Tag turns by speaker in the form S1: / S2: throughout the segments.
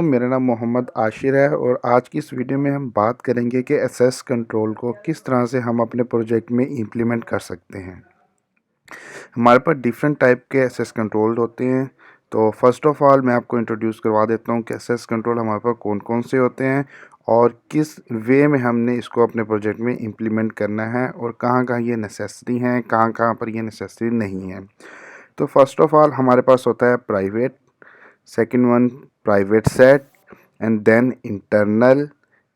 S1: मेरा नाम मोहम्मद आशिर है और आज की इस वीडियो में हम बात करेंगे कि एसेस कंट्रोल को किस तरह से हम अपने प्रोजेक्ट में इम्प्लीमेंट कर सकते हैं। हमारे पास डिफरेंट टाइप के एसेस कंट्रोल होते हैं। तो फर्स्ट ऑफ ऑल मैं आपको इंट्रोड्यूस करवा देता हूँ कि एसेस कंट्रोल हमारे पास कौन कौन से होते हैं और किस वे में हमने इसको अपने प्रोजेक्ट में इम्प्लीमेंट करना है और कहाँ कहाँ ये नेसेसरी हैं, कहाँ कहाँ पर ये नेसेसरी नहीं है। तो फर्स्ट ऑफ ऑल हमारे पास होता है private, second one private set, and then internal,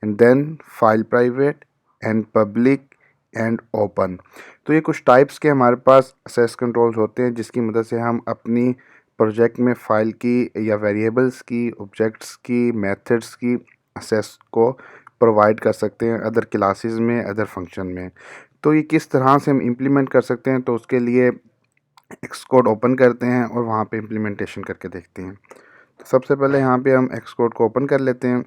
S1: and then file private and public and open। तो ये कुछ टाइप्स के हमारे पास एक्सेस कंट्रोल्स होते हैं जिसकी मदद से हम अपनी प्रोजेक्ट में फ़ाइल की या वेरिएबल्स की, ऑब्जेक्ट्स की, मेथड्स की एक्सेस को प्रोवाइड कर सकते हैं अदर क्लासेस में, अदर फंक्शन में। तो ये किस तरह से हम इम्प्लीमेंट कर सकते हैं, तो उसके लिए एक्सकोड ओपन करते हैं और वहाँ पे इम्प्लीमेंटेशन करके देखते हैं। तो सबसे पहले यहाँ पे हम एक्सकोड को ओपन कर लेते हैं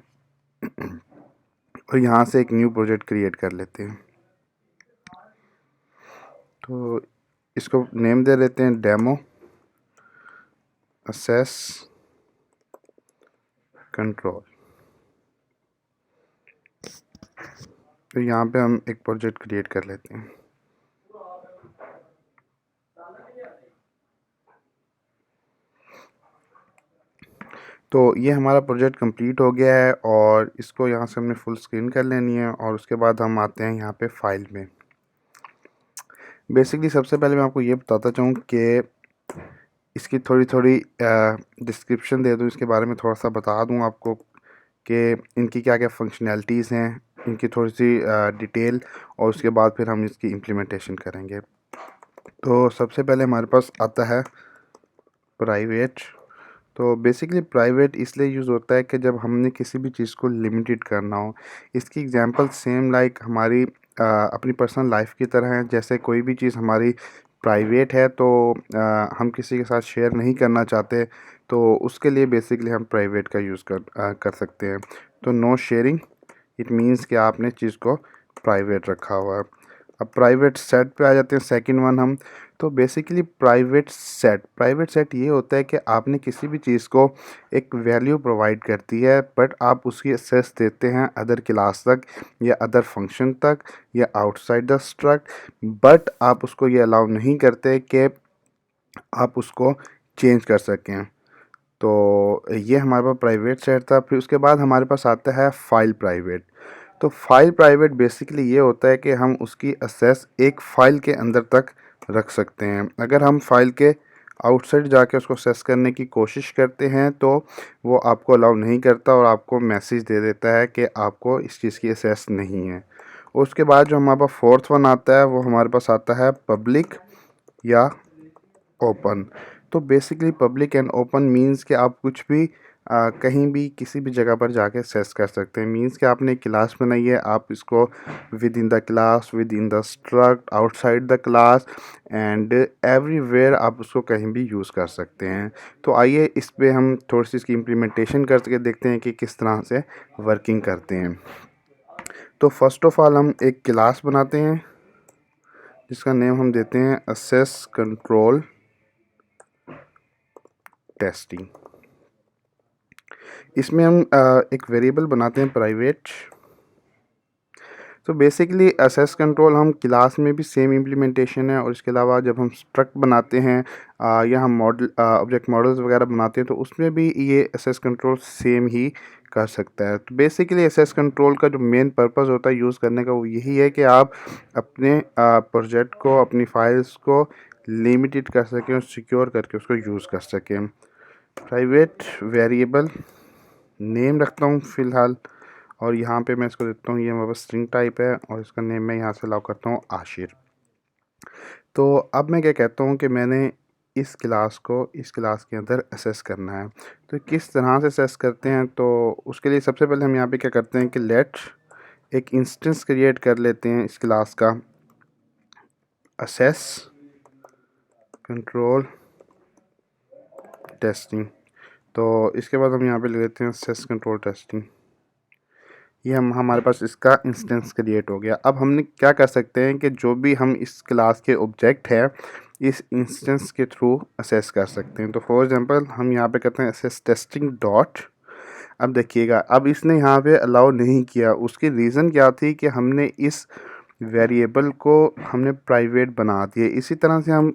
S1: और यहाँ से एक न्यू प्रोजेक्ट क्रिएट कर लेते हैं। तो इसको नेम दे देते हैं डेमो असेस कंट्रोल। तो यहाँ पे हम एक प्रोजेक्ट क्रिएट कर लेते हैं। तो ये हमारा प्रोजेक्ट कंप्लीट हो गया है और इसको यहाँ से हमने फुल स्क्रीन कर लेनी है और उसके बाद हम आते हैं यहाँ पे फाइल में। बेसिकली सबसे पहले मैं आपको ये बताता चाहूँ कि इसकी थोड़ी डिस्क्रिप्शन दे दूँ, इसके बारे में थोड़ा सा बता दूँ आपको कि इनकी क्या क्या फंक्शनैलिटीज़ हैं, इनकी थोड़ी सी डिटेल, और उसके बाद फिर हम इसकी इम्प्लीमेंटेशन करेंगे। तो सबसे पहले हमारे पास आता है प्राइवेट। तो बेसिकली प्राइवेट इसलिए यूज़ होता है कि जब हमने किसी भी चीज़ को लिमिटेड करना हो। इसकी एग्जांपल सेम लाइक हमारी अपनी पर्सनल लाइफ की तरह है। जैसे कोई भी चीज़ हमारी प्राइवेट है तो हम किसी के साथ शेयर नहीं करना चाहते, तो उसके लिए बेसिकली हम प्राइवेट का यूज़ कर सकते हैं। तो नो शेयरिंग, इट मीन्स कि आपने चीज़ को प्राइवेट रखा हुआ है। अब प्राइवेट सेट पे आ जाते हैं, सेकंड वन हम। तो बेसिकली प्राइवेट सेट ये होता है कि आपने किसी भी चीज़ को एक वैल्यू प्रोवाइड करती है, बट आप उसकी एक्सेस देते हैं अदर क्लास तक या अदर फंक्शन तक या आउटसाइड द स्ट्रक्ट, बट आप उसको ये अलाउ नहीं करते कि आप उसको चेंज कर सकें। तो ये हमारे पास प्राइवेट सेट था। फिर उसके बाद हमारे पास आता है फाइल प्राइवेट। तो फाइल प्राइवेट बेसिकली ये होता है कि हम उसकी एक्सेस एक फ़ाइल के अंदर तक रख सकते हैं। अगर हम फाइल के आउटसाइड जाके उसको एक्सेस करने की कोशिश करते हैं तो वो आपको अलाउ नहीं करता और आपको मैसेज दे देता है कि आपको इस चीज़ की एक्सेस नहीं है। उसके बाद जो हमारे पास फोर्थ वन आता है वो हमारे पास आता है पब्लिक या ओपन। तो basically public and open means कि आप कुछ भी कहीं भी किसी भी जगह पर जाके एक्सेस कर सकते हैं। मींस कि आपने एक क्लास बनाई है, आप इसको with in the class, with in the struct, outside the class and everywhere आप उसको कहीं भी यूज़ कर सकते हैं। तो आइए इस पे हम थोड़ी सी इसकी इम्प्लीमेंटेशन करके देखते हैं कि किस तरह से वर्किंग करते हैं। तो फर्स्ट ऑफ ऑल हम एक क्लास बनाते हैं जिसका नेम हम देते हैं एक्सेस कंट्रोल टेस्टिंग। इसमें हम एक वेरिएबल बनाते हैं प्राइवेट। तो बेसिकली एक्सेस कंट्रोल हम क्लास में भी सेम इम्प्लीमेंटेशन है और इसके अलावा जब हम स्ट्रक्ट बनाते हैं या हम मॉडल ऑब्जेक्ट मॉडल्स वगैरह बनाते हैं तो उसमें भी ये एक्सेस कंट्रोल सेम ही कर सकता है। तो बेसिकली एक्सेस कंट्रोल का जो मेन पर्पस होता है यूज़ करने का वो यही है कि आप अपने प्रोजेक्ट को, अपनी फाइल्स को लिमिटेड कर सकें और सिक्योर करके उसको यूज़ कर सकें। प्राइवेट वेरिएबल नेम रखता हूँ फ़िलहाल और यहाँ पे मैं इसको देता हूँ, ये मेरे पास स्ट्रिंग टाइप है और इसका नेम मैं यहाँ से अलाउ करता हूँ आशिर। तो अब मैं क्या कहता हूँ कि मैंने इस क्लास को इस क्लास के अंदर असेस करना है। तो किस तरह से असेस करते हैं, तो उसके लिए सबसे पहले हम यहाँ पे क्या करते हैं कि लेट एक इंस्टेंस क्रिएट कर लेते हैं इस क्लास का असेस कंट्रोल टेस्टिंग। तो इसके बाद हम यहाँ पे ले लेते हैं असेस कंट्रोल टेस्टिंग। ये हमारे पास इसका इंस्टेंस क्रिएट हो गया। अब हमने क्या कर सकते हैं कि जो भी हम इस क्लास के ऑब्जेक्ट है इस इंस्टेंस के थ्रू असेस कर सकते हैं। तो फॉर एग्जांपल हम यहाँ पे करते हैं असेस टेस्टिंग डॉट अब देखिएगा, अब इसने यहाँ पे अलाउ नहीं किया, उसकी रीज़न क्या थी कि हमने इस वेरिएबल को हमने प्राइवेट बना दिए। इसी तरह से हम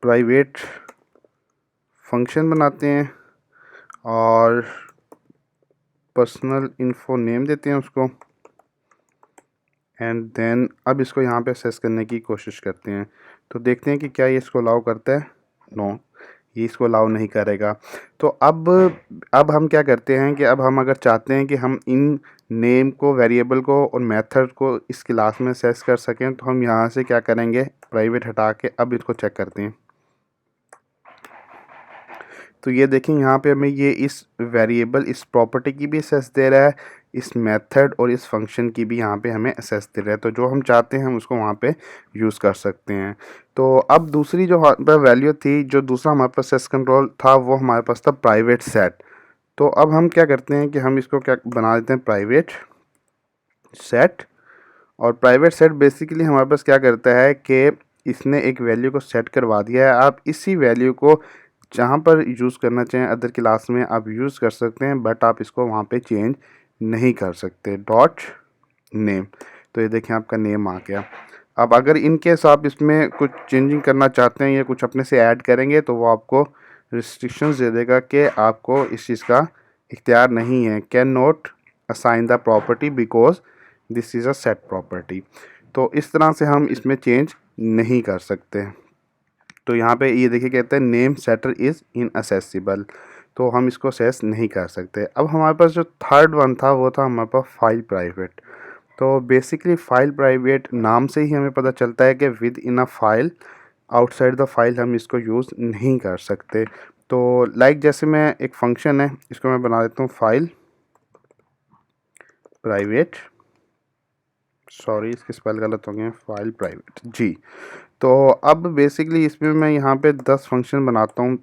S1: प्राइवेट फंक्शन बनाते हैं और पर्सनल इन्फो नेम देते हैं उसको, एंड देन अब इसको यहाँ पे असेस करने की कोशिश करते हैं। तो देखते हैं कि क्या ये इसको अलाउ करता है। नो, ये इसको अलाउ नहीं करेगा। तो अब हम क्या करते हैं कि अब हम अगर चाहते हैं कि हम इन नेम को, वेरिएबल को और मेथड को इस क्लास में असेस कर सकें, तो हम यहाँ से क्या करेंगे, प्राइवेट हटा के अब इसको चेक करते हैं। तो ये देखें, यहाँ पे हमें ये इस वेरिएबल, इस प्रॉपर्टी की भी असेस दे रहा है, इस मेथड और इस फंक्शन की भी यहाँ पे हमें असेस दे रहा है। तो जो हम चाहते हैं हम उसको वहाँ पे यूज़ कर सकते हैं। तो अब दूसरी जो हमारे पास वैल्यू थी, जो दूसरा हमारे पास एक्सेस कंट्रोल था, वो हमारे पास था प्राइवेट सेट। तो अब हम क्या करते हैं कि हम इसको क्या बना देते हैं, प्राइवेट सेट। और प्राइवेट सेट बेसिकली हमारे पास क्या करता है कि इसने एक वैल्यू को सेट करवा दिया है। आप इसी वैल्यू को जहाँ पर यूज़ करना चाहें अदर क्लास में आप यूज़ कर सकते हैं, बट आप इसको वहाँ पे चेंज नहीं कर सकते। डॉट नेम, तो ये देखें आपका नेम आ गया। अब अगर इन केस आप इसमें कुछ चेंजिंग करना चाहते हैं या कुछ अपने से ऐड करेंगे, तो वो आपको रिस्ट्रिक्शंस दे देगा कि आपको इस चीज़ का इख्तियार नहीं है। Can not assign the property because this is a set property. तो इस तरह से हम इसमें चेंज नहीं कर सकते। तो यहाँ पे ये देखिए कहते हैं नेम सेटर इज़ इनअसेसिबल, तो हम इसको असेस नहीं कर सकते। अब हमारे पास जो थर्ड वन था वो था हमारे पास फाइल प्राइवेट। तो बेसिकली फाइल प्राइवेट नाम से ही हमें पता चलता है कि with in a file, outside the file हम इसको यूज़ नहीं कर सकते। तो लाइक जैसे मैं एक फंक्शन है, इसको मैं बना देता हूँ फाइल प्राइवेट, सॉरी इसके स्पेल गलत हो गए, फाइल प्राइवेट जी। तो अब बेसिकली इसमें मैं यहाँ पे 10 फंक्शन बनाता हूँ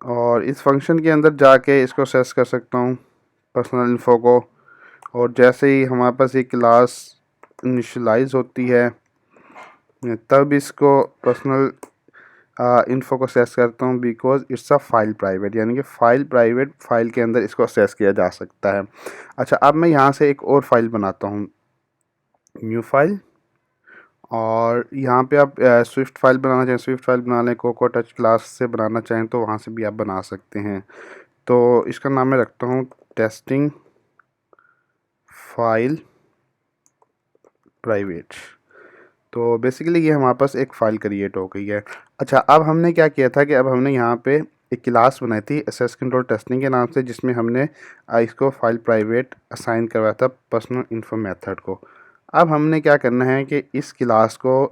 S1: और इस फंक्शन के अंदर जाके इसको असेस कर सकता हूँ पर्सनल इन्फो को। और जैसे ही हमारे पास ये क्लास इनिशियलाइज होती है, तब इसको पर्सनल इन्फो को असेस करता हूँ because it's a file private, यानी कि फ़ाइल प्राइवेट फाइल के अंदर इसको असेस किया जा सकता है। अच्छा, अब मैं यहाँ से एक और फाइल बनाता हूँ, न्यू फाइल, और यहाँ पे आप स्विफ्ट फाइल बनाना चाहें स्विफ्ट फाइल बना लें, कोको टच क्लास से बनाना चाहें तो वहाँ से भी आप बना सकते हैं। तो इसका नाम मैं रखता हूँ टेस्टिंग फाइल प्राइवेट। तो बेसिकली ये हमारे पास एक फ़ाइल क्रिएट हो गई है। अच्छा, अब हमने क्या किया था कि अब हमने यहाँ पे एक क्लास बनाई थी एक्सेस कंट्रोल टेस्टिंग के नाम से, जिसमें हमने इसको फाइल प्राइवेट असाइन करवाया था पर्सनल इन्फो मेथड को। अब हमने क्या करना है कि इस क्लास को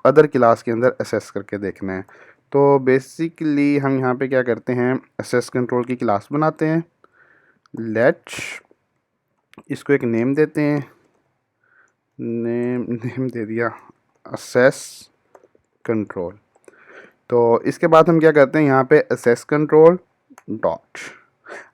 S1: अदर क्लास के अंदर असेस करके देखना है। तो बेसिकली हम यहाँ पे क्या करते हैं, एक्सेस कंट्रोल की क्लास बनाते हैं, लेट इसको एक नेम देते हैं, नेम दे दिया असेस कंट्रोल। तो इसके बाद हम क्या करते हैं, यहाँ पे असेस कंट्रोल डॉट।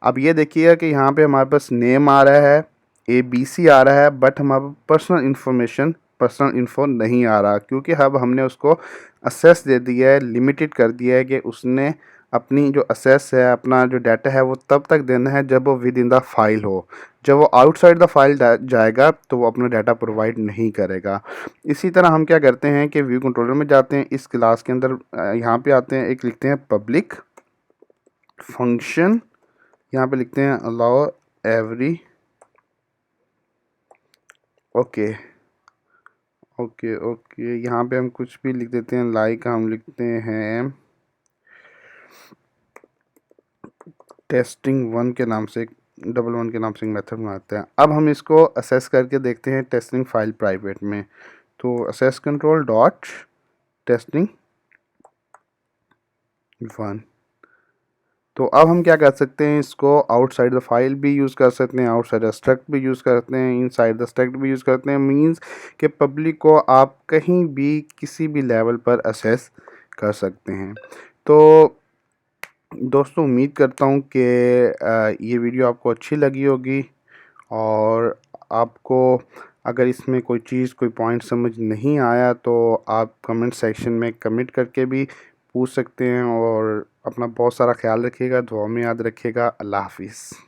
S1: अब ये देखिए कि यहाँ पे हमारे पास नेम आ रहा है, ABC आ रहा है, बट हमारे पर्सनल इन्फॉर्मेशन, पर्सनल इन्फो नहीं आ रहा, क्योंकि अब हमने उसको असेस दे दिया है, लिमिटेड कर दिया है कि उसने अपनी जो असेस है, अपना जो डाटा है वो तब तक देना है जब वो विद इन द फाइल हो। जब वो आउटसाइड द फाइल जाएगा तो वो अपना डाटा प्रोवाइड नहीं करेगा। इसी तरह हम क्या करते हैं कि व्यू कंट्रोलर में जाते हैं, इस क्लास के अंदर यहाँ पे आते हैं, एक लिखते हैं पब्लिक फंक्शन, यहाँ पे लिखते हैं allow every, okay okay okay, यहाँ पे हम कुछ भी लिख देते हैं, लाइक हम लिखते हैं टेस्टिंग 1 के नाम से, डबल 1 के नाम से एक मेथड बनाते हैं। अब हम इसको असेस करके देखते हैं टेस्टिंग फाइल प्राइवेट में। तो असेस कंट्रोल डॉट टेस्टिंग 1। तो अब हम क्या कर सकते हैं, इसको आउटसाइड द फाइल भी यूज़ कर सकते हैं, आउटसाइड द स्ट्रक्ट भी यूज़ करते हैं, इनसाइड द स्ट्रक्ट भी यूज़ करते हैं। मींस कि पब्लिक को आप कहीं भी किसी भी लेवल पर असेस कर सकते हैं। तो दोस्तों, उम्मीद करता हूँ कि ये वीडियो आपको अच्छी लगी होगी, और आपको अगर इसमें कोई चीज़, कोई पॉइंट समझ नहीं आया तो आप कमेंट सेक्शन में कमेंट करके भी पूछ सकते हैं। और अपना बहुत सारा ख्याल रखिएगा, दुआ में याद रखिएगा। अल्लाह हाफिज़।